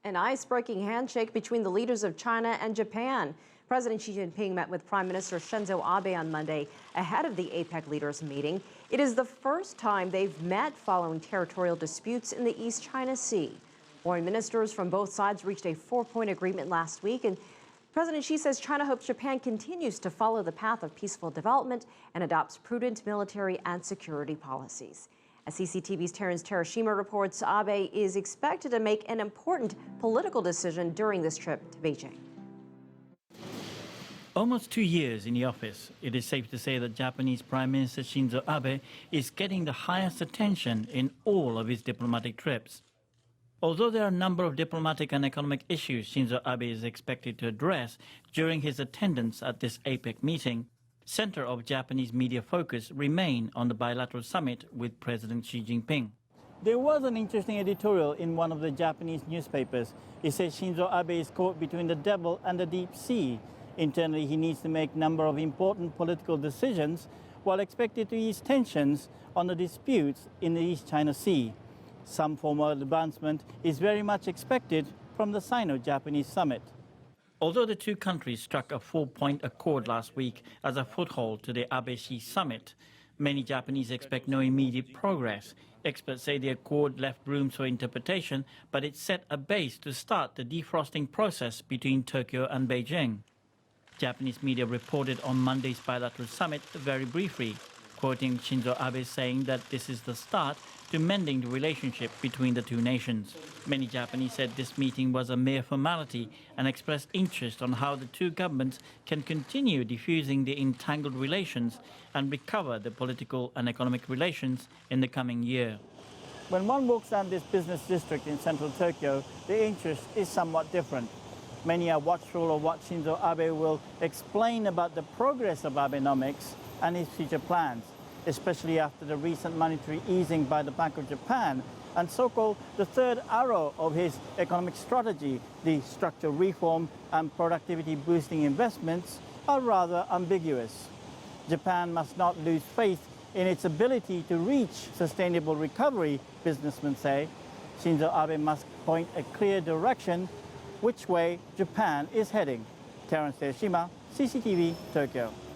An ice-breaking handshake between the leaders of China and Japan. President Xi Jinping met with Prime Minister Shinzo Abe on Monday ahead of the APEC Leaders Meeting. It is the first time they've met following territorial disputes in the East China Sea. Foreign ministers from both sides reached a four-point agreement last week, and President Xi says China hopes Japan continues to follow the path of peaceful development and adopts prudent military and security policies. As CCTV's Terrence Terashima reports, Abe is expected to make an important political decision during this trip to Beijing. Almost 2 years in the office, it is safe to say that Japanese Prime Minister Shinzo Abe is getting the highest attention in all of his diplomatic trips. Although there are a number of diplomatic and economic issues Shinzo Abe is expected to address during his attendance at this APEC meeting, center of Japanese media focus remain on the bilateral summit with President Xi Jinping. There was an interesting editorial in one of the Japanese newspapers. It says Shinzo Abe is caught between the devil and the deep sea. Internally, he needs to make a number of important political decisions while expected to ease tensions on the disputes in the East China Sea. Some formal advancement is very much expected from the Sino-Japanese summit. Although the two countries struck a four-point accord last week as a foothold to the Abe-Xi summit, many Japanese expect no immediate progress. Experts say the accord left room for interpretation, but it set a base to start the defrosting process between Tokyo and Beijing. Japanese media reported on Monday's bilateral summit very briefly, quoting Shinzo Abe saying that this is the start to mending the relationship between the two nations. Many Japanese said this meeting was a mere formality and expressed interest on how the two governments can continue diffusing the entangled relations and recover the political and economic relations in the coming year. When one walks down this business district in central Tokyo, the interest is somewhat different. Many are watchful of what Shinzo Abe will explain about the progress of Abenomics and his future plans, especially after the recent monetary easing by the Bank of Japan and so-called the third arrow of his economic strategy, the structural reform and productivity-boosting investments, are rather ambiguous. Japan must not lose faith in its ability to reach sustainable recovery, businessmen say. Shinzo Abe must point a clear direction which way Japan is heading. Terrence, CCTV, Tokyo.